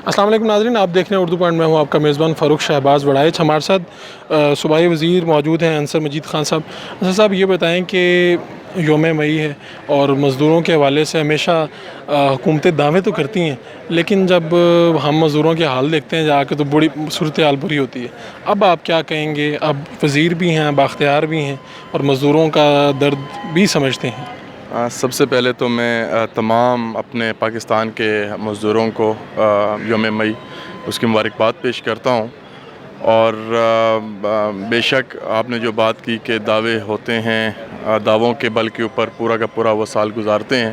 السلام علیکم ناظرین، آپ دیکھ رہے ہیں اردو پوائنٹ میں ہوں آپ کا میزبان فاروق شہباز وڑائچ۔ ہمارے ساتھ صوبائی وزیر موجود ہیں انصر مجید خان صاحب۔ انصر صاحب یہ بتائیں کہ یوم مئی ہے اور مزدوروں کے حوالے سے ہمیشہ حکومتیں دعوے تو کرتی ہیں، لیکن جب ہم مزدوروں کے حال دیکھتے ہیں جا کے تو بڑی صورتحال بری ہوتی ہے۔ اب آپ کیا کہیں گے؟ اب وزیر بھی ہیں، بااختیار بھی ہیں اور مزدوروں کا درد بھی سمجھتے ہیں۔ سب سے پہلے تو میں تمام اپنے پاکستان کے مزدوروں کو یوم مئی اس کی مبارکباد پیش کرتا ہوں، اور بے شک آپ نے جو بات کی کہ دعوے ہوتے ہیں، دعووں کے بل کے اوپر پورا کا پورا وہ سال گزارتے ہیں۔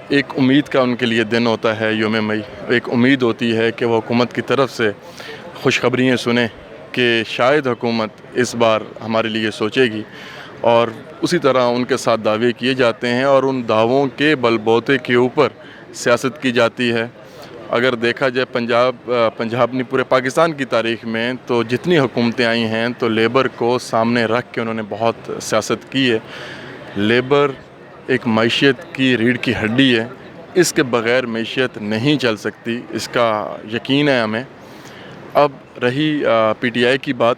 ایک امید کا ان کے لیے دن ہوتا ہے یوم مئی، ایک امید ہوتی ہے کہ وہ حکومت کی طرف سے خوشخبریاں سنیں کہ شاید حکومت اس بار ہمارے لیے سوچے گی، اور اسی طرح ان کے ساتھ دعوے کیے جاتے ہیں اور ان دعووں کے بل بوتے کے اوپر سیاست کی جاتی ہے۔ اگر دیکھا جائے پنجاب نہیں پورے پاکستان کی تاریخ میں تو جتنی حکومتیں آئی ہیں تو لیبر کو سامنے رکھ کے انہوں نے بہت سیاست کی ہے۔ لیبر ایک معیشت کی ریڑھ کی ہڈی ہے، اس کے بغیر معیشت نہیں چل سکتی، اس کا یقین ہے ہمیں۔ اب رہی پی ٹی آئی کی بات،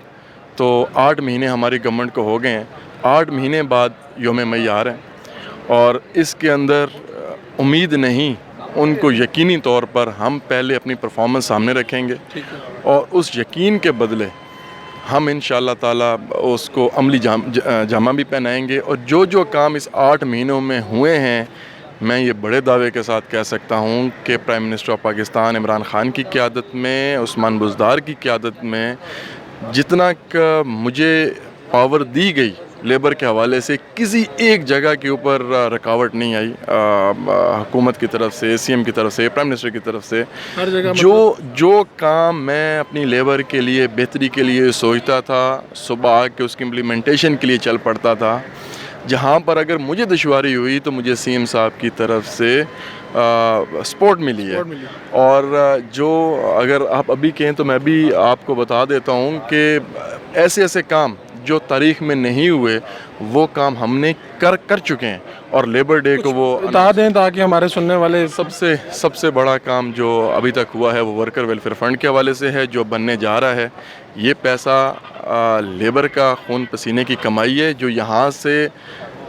تو 8 مہینے ہماری گورنمنٹ کو ہو گئے ہیں، 8 مہینے بعد یوم مئی آ رہے ہیں، اور اس کے اندر امید نہیں، ان کو یقینی طور پر ہم پہلے اپنی پرفارمنس سامنے رکھیں گے، اور اس یقین کے بدلے ہم انشاءاللہ تعالیٰ اس کو عملی جامہ بھی پہنائیں گے۔ اور جو کام اس 8 مہینوں میں ہوئے ہیں، میں یہ بڑے دعوے کے ساتھ کہہ سکتا ہوں کہ prime minister of Pakistan Imran Khan کی قیادت میں، عثمان بزدار کی قیادت میں، جتنا کہ مجھے پاور دی گئی لیبر کے حوالے سے، کسی ایک جگہ کے اوپر رکاوٹ نہیں آئی۔ حکومت کی طرف سے، سی ایم کی طرف سے، پرائم منسٹر کی طرف سے ہر جگہ جو کام میں اپنی لیبر کے لیے بہتری کے لیے سوچتا تھا، صبح آ کے اس کی امپلیمنٹیشن کے لیے چل پڑتا تھا۔ جہاں پر اگر مجھے دشواری ہوئی تو مجھے سی ایم صاحب کی طرف سے سپورٹ ملی ہے، اور جو اگر آپ ابھی کہیں تو میں بھی آپ کو بتا دیتا ہوں کہ ایسے کام جو تاریخ میں نہیں ہوئے وہ کام ہم نے کر چکے ہیں، اور لیبر ڈے کو وہ بتا دیں تاکہ ہمارے سننے والے سب سے بڑا کام جو ابھی تک ہوا ہے وہ ورکر ویلفیئر فنڈ کے حوالے سے ہے، جو بننے جا رہا ہے۔ یہ پیسہ لیبر کا خون پسینے کی کمائی ہے، جو یہاں سے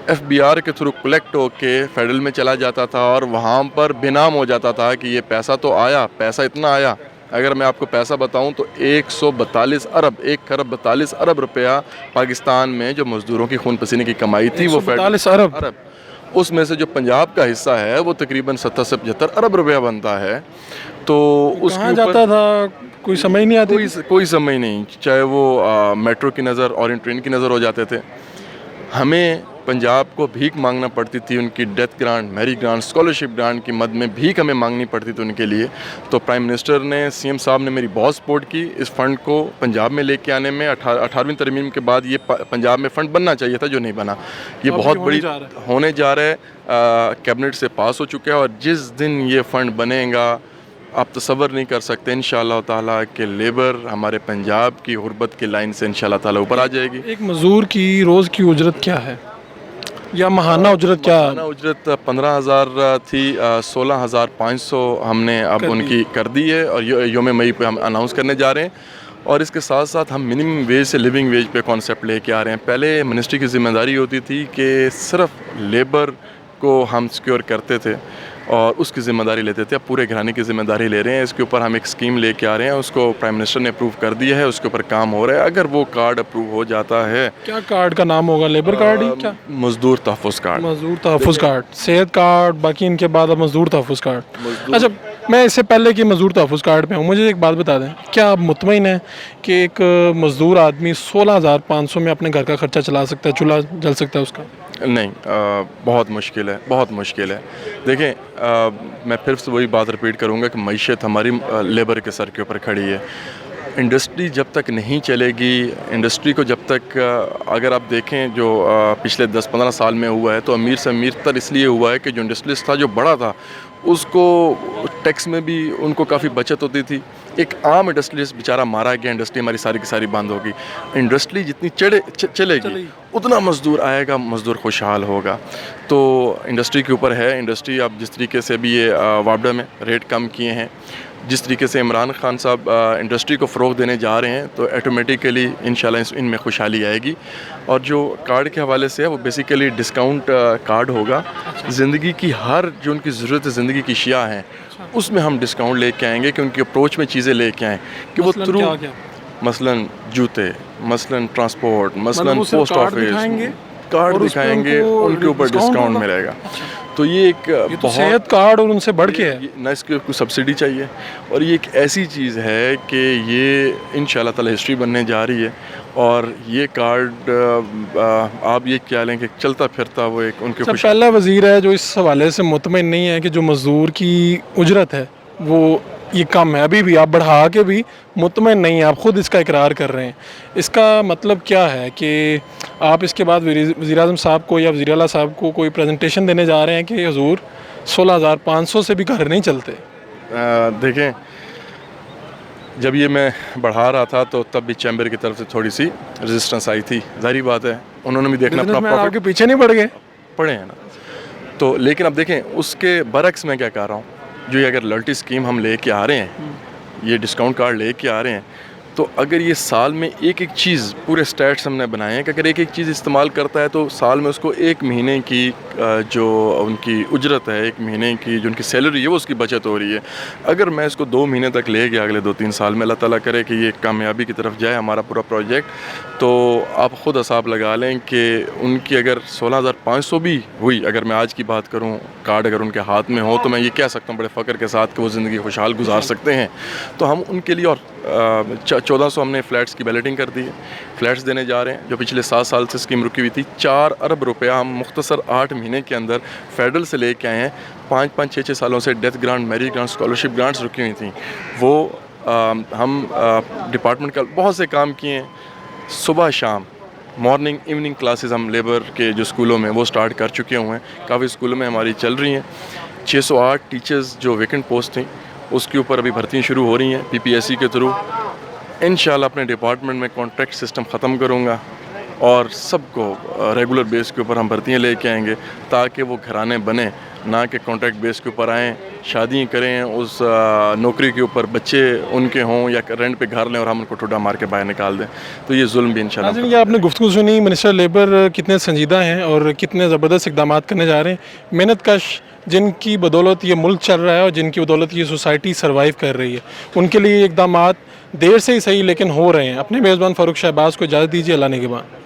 ایف بی آر کے تھرو کلیکٹ ہو کے فیڈرل میں چلا جاتا تھا، اور وہاں پر بے نام ہو جاتا تھا کہ یہ پیسہ تو آیا، پیسہ اتنا آیا۔ اگر میں آپ کو پیسہ بتاؤں تو 142 ارب 1 ارب روپیہ پاکستان میں جو مزدوروں کی خون پسینے کی کمائی تھی، وہ 142 ارب، اس میں سے جو پنجاب کا حصہ ہے وہ تقریباً 70 سے 75 ارب روپیہ بنتا ہے۔ تو اس کہاں جاتا تھا کوئی سمجھ نہیں آتی؟ کوئی سمجھ نہیں، چاہے وہ میٹرو کی نظر، اورینٹ ٹرین کی نظر ہو جاتے تھے۔ ہمیں پنجاب کو بھیک مانگنا پڑتی تھی، ان کی ڈیتھ گرانٹ، میری گرانٹ، اسکالرشپ گرانٹ کی مد میں بھیک ہمیں مانگنی پڑتی تھی ان کے لیے۔ تو پرائم منسٹر نے، سی ایم صاحب نے میری بہت سپورٹ کی اس فنڈ کو پنجاب میں لے کے آنے میں۔ 18ویں ترمیم کے بعد یہ پنجاب میں فنڈ بننا چاہیے تھا، جو نہیں بنا۔ یہ بہت بڑی ہونے جا رہا ہے، کیبنٹ سے پاس ہو چکا ہے، اور جس دن یہ فنڈ بنے گا آپ تصور نہیں کر سکتے انشاءاللہ تعالیٰ کہ لیبر ہمارے پنجاب کی غربت کی لائن سے انشاءاللہ تعالیٰ اوپر آ جائے گی۔ ایک مزدور کی روز کی اجرت کیا ہے یا ماہانہ اجرت کیا؟ ماہانہ اجرت 15,000 تھی، 16,500 ہم نے اب ان کی کر دی ہے، اور یوم مئی پہ ہم اناؤنس کرنے جا رہے ہیں۔ اور اس کے ساتھ ساتھ ہم منیمم ویج سے لیونگ ویج پہ کانسیپٹ لے کے آ رہے ہیں۔ پہلے منسٹری کی ذمہ داری ہوتی تھی کہ صرف لیبر کو ہم سیکیور کرتے تھے اور اس کی ذمہ داری لیتے تھے، اب پورے گھرانے کی ذمہ داری لے رہے ہیں۔ اس کے اوپر ہم ایک اسکیم لے کے آ رہے ہیں، اس کو پرائم منسٹر نے اپروو کر دیا ہے، اس کے اوپر کام ہو رہا ہے۔ اگر وہ کارڈ اپروو ہو جاتا ہے، کیا کارڈ کا نام ہوگا؟ لیبر کارڈ ہی کیا؟ مزدور تحفظ کارڈ، مزدور تحفظ کارڈ، صحت کارڈ، باقی ان کے بعد اب مزدور تحفظ کارڈ۔ اچھا، میں اس سے پہلے کہ مزدور تحفظ کارڈ پہ ہوں، مجھے ایک بات بتا دیں، کیا آپ مطمئن ہیں کہ ایک مزدور آدمی 16,500 میں اپنے گھر کا خرچہ چلا سکتا ہے، چولہا جل سکتا ہے اس کا؟ نہیں، بہت مشکل ہے، بہت مشکل ہے۔ دیکھیں، میں پھر سے وہی بات رپیٹ کروں گا کہ معیشت ہماری لیبر کے سر کے اوپر کھڑی ہے۔ انڈسٹری جب تک نہیں چلے گی، انڈسٹری کو جب تک اگر آپ دیکھیں جو پچھلے 10-15 سال میں ہوا ہے، تو امیر سے امیر تر اس لیے ہوا ہے کہ جو انڈسٹریلسٹ تھا، جو بڑا تھا، اس کو ٹیکس میں بھی ان کو کافی بچت ہوتی تھی، ایک عام انڈسٹریلسٹ بیچارہ مارا گیا, انڈسٹری ہماری ساری کی ساری بند ہوگی. انڈسٹری جتنی چلے گی اتنا مزدور آئے گا, مزدور خوشحال ہوگا. تو انڈسٹری کے اوپر ہے. انڈسٹری اب جس طریقے سے بھی یہ وابڈا میں ریٹ کم کیے ہیں, جس طریقے سے عمران خان صاحب انڈسٹری کو فروغ دینے جا رہے ہیں, تو ایٹومیٹیکلی انشاءاللہ ان میں خوشحالی آئے گی. اور جو کارڈ کے حوالے سے ہے وہ بیسیکلی ڈسکاؤنٹ کارڈ ہوگا. زندگی کی ہر جو ان کی ضرورت زندگی کی اشیاء ہیں اس میں ہم ڈسکاؤنٹ لے کے آئیں گے, کہ ان کی اپروچ میں چیزیں لے کے آئیں کہ وہ تھرو مثلاً جوتے, مثلاً ٹرانسپورٹ, مثلاً پوسٹ آفس, کارڈ دکھائیں گے ان کے اوپر ڈسکاؤنٹ ملے گا. تو یہ ایک بہت صحت کارڈ اور ان سے بڑھ کے ہے نہ, اس کے کوئی سبسڈی چاہیے. اور یہ ایک ایسی چیز ہے کہ یہ انشاءاللہ تعالی ہسٹری بننے جا رہی ہے. اور یہ کارڈ آپ یہ کیا لیں کہ چلتا پھرتا وہ ایک ان کے سب پہلا وزیر ہے جو اس حوالے سے مطمئن نہیں ہے کہ جو مزدور کی اجرت ہے وہ یہ کم ہے. ابھی بھی آپ بڑھا کے بھی مطمئن نہیں ہیں, آپ خود اس کا اقرار کر رہے ہیں. اس کا مطلب کیا ہے کہ آپ اس کے بعد وزیر اعظم صاحب کو یا وزیر اعلیٰ صاحب کو کوئی پریزنٹیشن دینے جا رہے ہیں کہ حضور 16,500 سے بھی گھر نہیں چلتے؟ دیکھیں, جب یہ میں بڑھا رہا تھا تو تب بھی چیمبر کی طرف سے تھوڑی سی ریزسٹنس آئی تھی. ظاہری بات ہے انہوں نے بھی دیکھنا اپنا پروفٹ کے پیچھے نہیں پڑ گئے, پڑے ہیں نا. تو لیکن اب دیکھیں اس کے برعکس میں کیا کہہ رہا ہوں, جو یہ اگر لالٹی اسکیم ہم لے کے آ رہے ہیں, یہ ڈسکاؤنٹ کارڈ لے کے آ رہے ہیں, تو اگر یہ سال میں ایک چیز, پورے اسٹیٹس ہم نے بنائے ہیں کہ اگر ایک چیز استعمال کرتا ہے تو سال میں اس کو 1 مہینے کی جو ان کی اجرت ہے, 1 مہینے کی جو ان کی سیلری ہے وہ اس کی بچت ہو رہی ہے. اگر میں اس کو 2 مہینے تک لے گیا اگلے 2-3 سال میں, اللہ تعالیٰ کرے کہ یہ کامیابی کی طرف جائے ہمارا پورا پروجیکٹ, تو آپ خود حساب لگا لیں کہ ان کی اگر 16,500 بھی ہوئی, اگر میں آج کی بات کروں, کارڈ اگر ان کے ہاتھ میں ہو, تو میں یہ کہہ سکتا ہوں بڑے فخر کے ساتھ کہ وہ زندگی خوشحال گزار سکتے ہیں. تو ہم ان کے لیے, اور 1400 ہم نے فلیٹس کی بیلٹنگ کر دی ہے, فلیٹس دینے جا رہے ہیں جو پچھلے 7 سال سے اسکیم رکی ہوئی تھی. 4 ارب روپیہ ہم مختصر 8 مہینے کے اندر فیڈرل سے لے کے آئے ہیں. 5-5, 6-6 سالوں سے death grant, marriage grant, scholarship grants رکی ہوئی تھیں, وہ ہم ڈپارٹمنٹ کا بہت سے کام کیے ہیں. صبح شام مارننگ ایوننگ کلاسز ہم لیبر کے جو اسکولوں میں وہ سٹارٹ کر چکے ہوئے ہیں, کافی اسکولوں میں ہماری چل رہی ہیں. 608 ٹیچرز جو ویکنٹ پوسٹ تھیں اس کے اوپر ابھی بھرتیاں شروع ہو رہی ہیں PPSC کے تھرو. انشاءاللہ اپنے ڈپارٹمنٹ میں کانٹریکٹ سسٹم ختم کروں گا اور سب کو ریگولر بیس کے اوپر ہم بھرتیاں لے کے آئیں گے, تاکہ وہ گھرانے بنیں, نہ کہ کانٹریکٹ بیس کے اوپر آئیں, شادیاں کریں, اس نوکری کے اوپر بچے ان کے ہوں یا رینٹ پہ گھر لیں اور ہم ان کو ٹھڈا مار کے باہر نکال دیں. تو یہ ظلم بھی انشاءاللہ. یہ آپ نے گفتگو سنی, منسٹر لیبر کتنے سنجیدہ ہیں اور کتنے زبردست اقدامات کرنے جا رہے ہیں. محنت کش جن کی بدولت یہ ملک چل رہا ہے اور جن کی بدولت یہ سوسائٹی سروائیو کر رہی ہے, ان کے لیے یہ اقدامات دیر سے ہی صحیح لیکن ہو رہے ہیں. اپنے میزبان فاروق شہباز کو اجازت دیجیے. اللہ نے کے بعد.